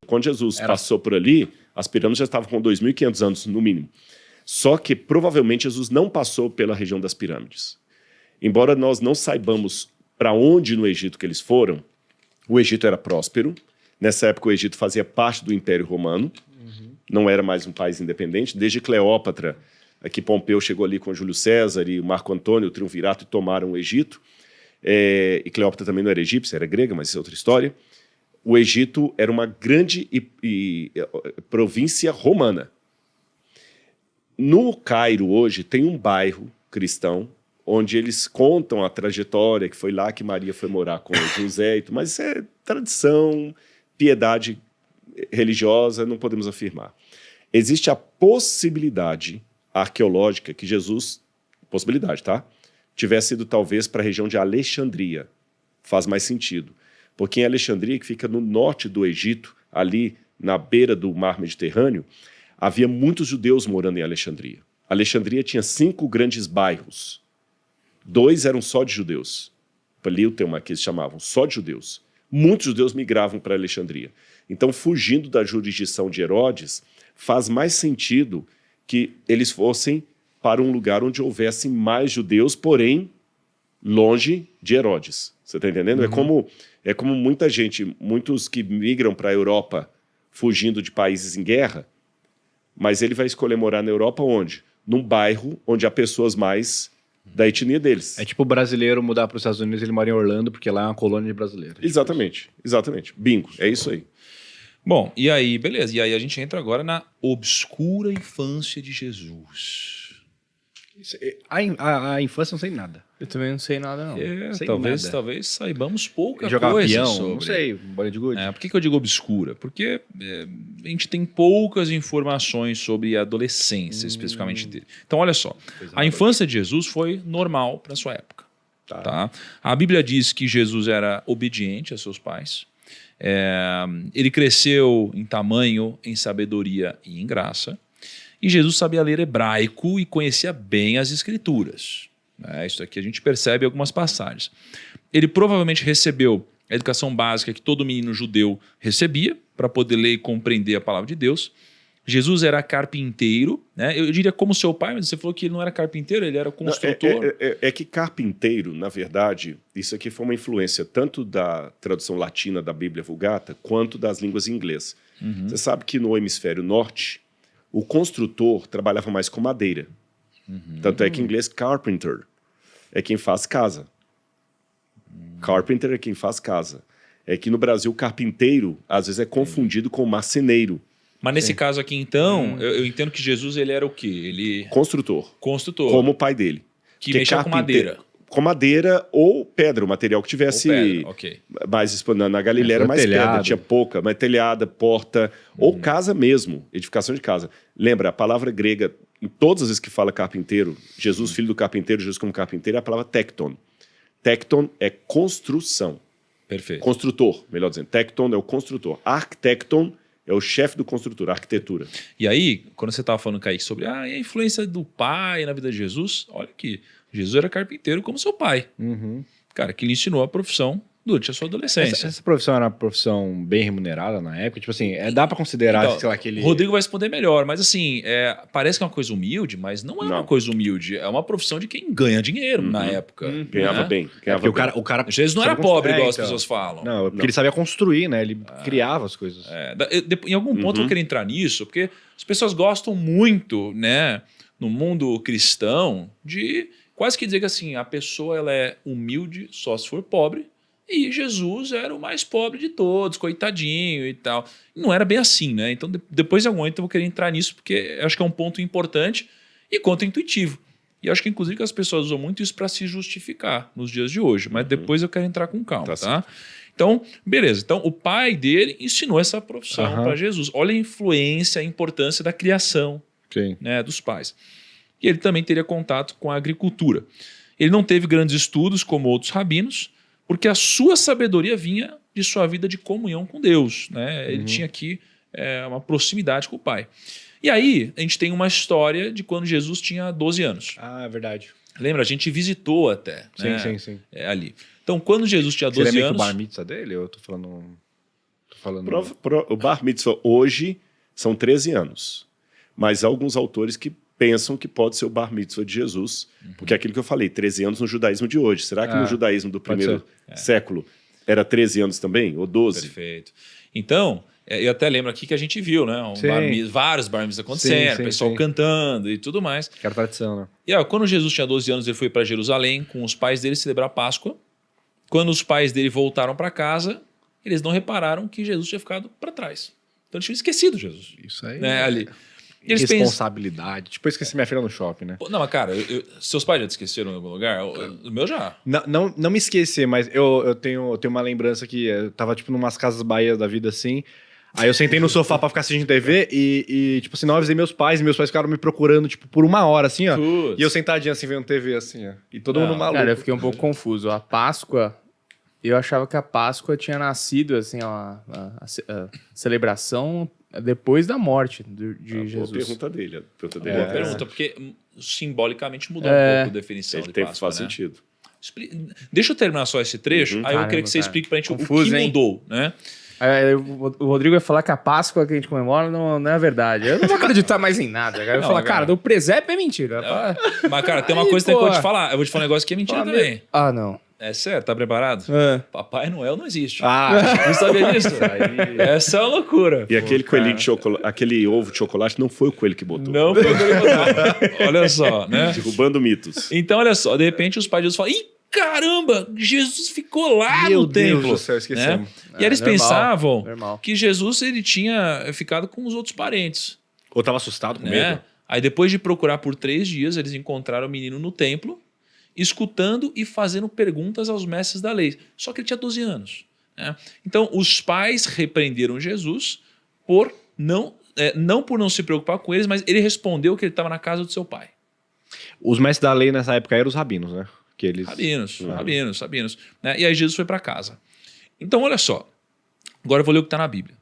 Quando Jesus passou por ali, as pirâmides já estavam com 2.500 anos no mínimo. Só que provavelmente Jesus não passou pela região das pirâmides. Embora nós não saibamos para onde no Egito que eles foram, o Egito era próspero. Nessa época o Egito fazia parte do Império Romano, não era mais um país independente. Desde Cleópatra, aqui Pompeu chegou ali com Júlio César e Marco Antônio, o triunvirato, e tomaram o Egito. E Cleópatra também não era egípcia, era grega, mas isso é outra história. O Egito era uma grande província romana. No Cairo hoje tem um bairro cristão onde eles contam a trajetória, que foi lá que Maria foi morar com José, mas isso é tradição, piedade religiosa, não podemos afirmar. Existe a possibilidade arqueológica que Jesus, possibilidade, tá? Tivesse ido talvez para a região de Alexandria. Faz mais sentido. Porque em Alexandria, que fica no norte do Egito, ali na beira do mar Mediterrâneo, havia muitos judeus morando em Alexandria. Alexandria tinha 5 grandes bairros. 2 eram só de judeus. Paliutema, que eles chamavam, só de judeus. Muitos judeus migravam para Alexandria. Então, fugindo da jurisdição de Herodes, faz mais sentido que eles fossem para um lugar onde houvesse mais judeus, porém longe de Herodes. Você está entendendo? É como muita gente, muitos que migram para a Europa fugindo de países em guerra, mas ele vai escolher morar na Europa onde? Num bairro onde há pessoas mais da etnia deles. É tipo o brasileiro mudar para os Estados Unidos e ele mora em Orlando porque lá é uma colônia de brasileiros. Exatamente, exatamente. Bingo, é isso aí. Bom, e aí, beleza. E aí a gente entra agora na obscura infância de Jesus. A infância não sei nada. Eu também não sei nada, não. Talvez saibamos pouca Jogar coisa peão, sobre. não sei, bola de gude. Por que eu digo obscura? Porque a gente tem poucas informações sobre a adolescência, especificamente dele. Então, olha só. A infância de Jesus foi normal para sua época. Tá? A Bíblia diz que Jesus era obediente a seus pais. Ele cresceu em tamanho, em sabedoria e em graça. E Jesus sabia ler hebraico e conhecia bem as escrituras. Isso aqui a gente percebe em algumas passagens. Ele provavelmente recebeu a educação básica que todo menino judeu recebia para poder ler e compreender a palavra de Deus. Jesus era carpinteiro, né? Eu diria como seu pai, mas você falou que ele não era carpinteiro, ele era construtor. É que carpinteiro, na verdade, isso aqui foi uma influência tanto da tradução latina da Bíblia Vulgata quanto das línguas em inglês. Você sabe que no hemisfério norte, o construtor trabalhava mais com madeira. Tanto é que em inglês, carpenter é quem faz casa. Carpenter é quem faz casa. É que no Brasil, carpinteiro, às vezes, é confundido com marceneiro. Mas nesse caso aqui, então, eu entendo que Jesus ele era o quê? Ele... Construtor. Construtor. Como o pai dele. Que mexia com madeira. Com madeira ou pedra, o material que tivesse mais... Na Galileia era mais pedra, tinha pouca, mas telhada, porta, ou casa mesmo, edificação de casa. Lembra, a palavra grega, em todas as vezes que fala carpinteiro, Jesus, filho do carpinteiro, Jesus como carpinteiro, é a palavra tecton. Tecton é construção. Perfeito. Construtor, melhor dizendo. Tecton é o construtor. Arquitecton é o chefe do construtor, arquitetura. E aí, quando você estava falando, Kaique, sobre a influência do pai na vida de Jesus, olha aqui, Jesus era carpinteiro como seu pai. Cara, que lhe ensinou a profissão durante a sua adolescência. Essa profissão era uma profissão bem remunerada na época? Tipo assim, dá pra considerar, então, sei lá, aquele... Rodrigo vai responder melhor, mas assim, parece que é uma coisa humilde, mas não é uma coisa humilde. É uma profissão de quem ganha dinheiro na época. Ganhava bem. O cara Jesus não era pobre, igual as pessoas falam. Não, porque ele sabia construir, né? Ele criava as coisas. Em algum ponto eu quero entrar nisso, porque as pessoas gostam muito, né, no mundo cristão, de quase que dizer que assim, a pessoa ela é humilde só se for pobre, e Jesus era o mais pobre de todos, coitadinho e tal. E não era bem assim, né? Então, depois de algum momento eu vou querer entrar nisso, porque acho que é um ponto importante e contra-intuitivo. E acho que, inclusive, as pessoas usam muito isso para se justificar nos dias de hoje. Mas depois eu quero entrar com calma, tá? Então, beleza. Então, o pai dele ensinou essa profissão para Jesus. Olha a influência, a importância da criação, né, dos pais. E ele também teria contato com a agricultura. Ele não teve grandes estudos como outros rabinos, porque a sua sabedoria vinha de sua vida de comunhão com Deus, né? Ele tinha aqui uma proximidade com o pai. E aí, a gente tem uma história de quando Jesus tinha 12 anos. Ah, é verdade. Lembra? A gente visitou até. Sim, né? sim, sim. Ali. Então, quando Jesus tinha 12 Seria meio anos... que o bar mitzvah dele? Eu tô falando... Tô falando. O bar mitzvah hoje são 13 anos. Mas há alguns autores que pensam que pode ser o bar mitzvah de Jesus, porque é aquilo que eu falei, 13 anos no judaísmo de hoje. Será que no judaísmo do primeiro século era 13 anos também? Ou 12? Perfeito. Então, eu até lembro aqui que a gente viu, né? Vários bar mitzvahs acontecendo, pessoal cantando e tudo mais. Que era tradição, né? E quando Jesus tinha 12 anos, ele foi para Jerusalém com os pais dele celebrar a Páscoa. Quando os pais dele voltaram para casa, eles não repararam que Jesus tinha ficado para trás. Então eles tinham esquecido Jesus. Isso aí. Né, ali. Responsabilidade. Tipo, eu esqueci minha filha no shopping, né? Não, mas cara, seus pais já te esqueceram em algum lugar? O meu já. Não me esquecer, mas eu tenho uma lembrança que eu tava, tipo, numas casas bahias da vida, assim. Aí eu sentei no sofá pra ficar assistindo TV e tipo assim, não avisei meus pais. E meus pais ficaram me procurando, tipo, por uma hora, assim, ó. Putz. E eu sentadinho, assim, vendo TV, assim, ó. E todo mundo maluco. Cara, eu fiquei um pouco confuso. A Páscoa... Eu achava que a Páscoa tinha nascido, assim, a celebração depois da morte de Jesus. Boa pergunta dele. Boa pergunta, porque simbolicamente mudou um pouco a definição de Páscoa, faz né? sentido. Deixa eu terminar só esse trecho, aí eu queria que você explique pra gente Confuso, o que hein? mudou, né? O Rodrigo vai falar que a Páscoa que a gente comemora não é verdade. Eu não vou acreditar mais em nada. Cara. Eu vou falar, cara, do presépio é mentira. Mas, cara, tem uma coisa que eu vou te falar. Eu vou te falar um negócio que é mentira também. Ah, não. É sério, tá preparado? Papai Noel não existe. Ah, Não sabia disso? Essa é uma loucura. E aquele coelhinho de chocolate, aquele ovo de chocolate não foi o coelho que botou. Não foi o que ele botou. Olha só, né? Derrubando mitos. Então, olha só, de repente os pais de Jesus falam: ih, caramba, Jesus ficou lá meu no Deus templo. do céu, esquecemos. Né? E eles normal, pensavam normal. que Jesus ele tinha ficado com os outros parentes. Ou tava assustado com Né? medo. Aí depois de procurar por 3 dias, eles encontraram o menino no templo, escutando e fazendo perguntas aos mestres da lei. Só que ele tinha 12 anos. Né? Então, os pais repreenderam Jesus por não por não se preocupar com eles, mas ele respondeu que ele estava na casa do seu pai. Os mestres da lei nessa época eram os rabinos, né? Que eles... Rabinos. Né? E aí Jesus foi para casa. Então, olha só. Agora eu vou ler o que está na Bíblia.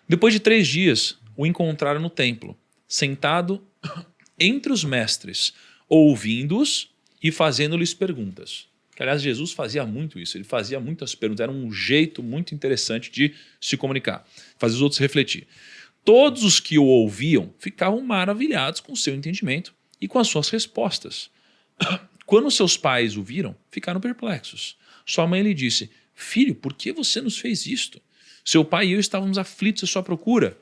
Depois de 3 dias, o encontraram no templo, sentado entre os mestres, ouvindo-os e fazendo-lhes perguntas. Que, aliás, Jesus fazia muito isso. Ele fazia muitas perguntas. Era um jeito muito interessante de se comunicar. Fazer os outros refletir. Todos os que o ouviam ficavam maravilhados com o seu entendimento e com as suas respostas. Quando seus pais o viram, ficaram perplexos. Sua mãe lhe disse: filho, por que você nos fez isto? Seu pai e eu estávamos aflitos à sua procura.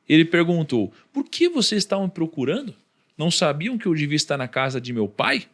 Ele perguntou: por que vocês estavam me procurando? Não sabiam que eu devia estar na casa de meu pai?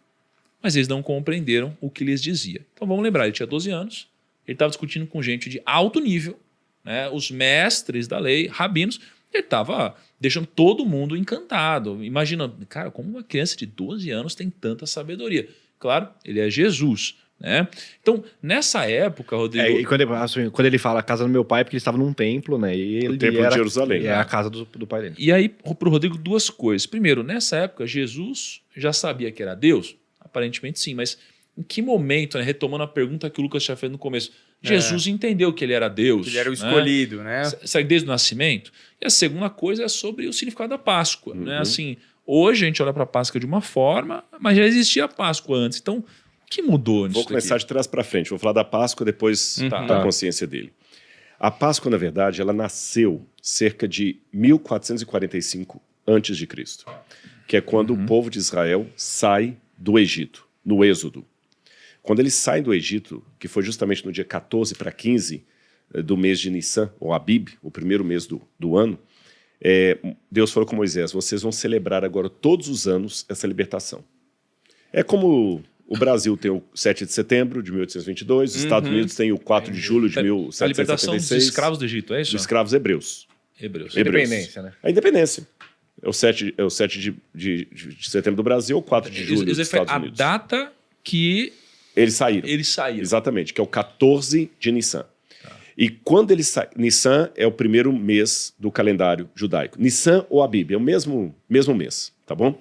Mas eles não compreenderam o que lhes dizia. Então vamos lembrar, ele tinha 12 anos, ele estava discutindo com gente de alto nível, né, os mestres da lei, rabinos, ele estava deixando todo mundo encantado. Imagina, cara, como uma criança de 12 anos tem tanta sabedoria? Claro, ele é Jesus. Né? Então, nessa época, Rodrigo... e quando ele fala a casa do meu pai, porque ele estava num templo, né? E ele o templo de Jerusalém. É a casa do pai dele. E aí, para o Rodrigo, 2 coisas. Primeiro, nessa época, Jesus já sabia que era Deus? Aparentemente sim, mas em que momento, né, retomando a pergunta que o Lucas já fez no começo, Jesus entendeu que ele era Deus. Que ele era o escolhido, né? Será que desde o nascimento? E a segunda coisa é sobre o significado da Páscoa. Né? Assim, hoje a gente olha para a Páscoa de uma forma, mas já existia a Páscoa antes. Então, o que mudou nisso? Vou começar de trás para frente. Vou falar da Páscoa, depois da consciência dele. A Páscoa, na verdade, ela nasceu cerca de 1445 a.C., que é quando o povo de Israel sai do Egito, no Êxodo. Quando eles saem do Egito, que foi justamente no dia 14 para 15 do mês de Nissan, ou Abib, o primeiro mês do ano, Deus falou com Moisés: vocês vão celebrar agora todos os anos essa libertação. É como o Brasil tem o 7 de setembro de 1822, os Estados Unidos tem o 4 de julho de 1776. A libertação dos escravos do Egito, é isso? Dos escravos hebreus. Independência, né? A independência. É o 7 de setembro do Brasil, o 4 de julho dos Estados Unidos. A data que eles saíram. Exatamente, que é o 14 de Nissan. E quando eles saíram... Nissan é o primeiro mês do calendário judaico. Nissan ou Abib, é o mesmo mês, tá bom?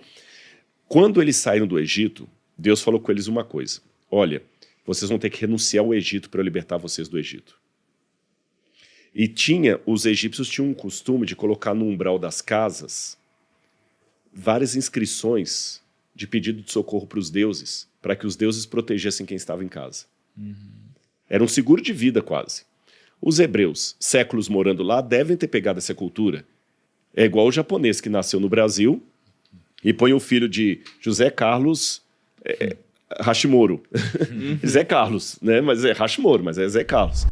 Quando eles saíram do Egito, Deus falou com eles uma coisa: olha, vocês vão ter que renunciar ao Egito para eu libertar vocês do Egito. E os egípcios tinham um costume de colocar no umbral das casas várias inscrições de pedido de socorro para os deuses, para que os deuses protegessem quem estava em casa. Era um seguro de vida quase. Os hebreus, séculos morando lá, devem ter pegado essa cultura. É igual o japonês que nasceu no Brasil e põe o filho de José Carlos Hashimoto. Zé Carlos, né? Mas é Hashimoto, mas é Zé Carlos.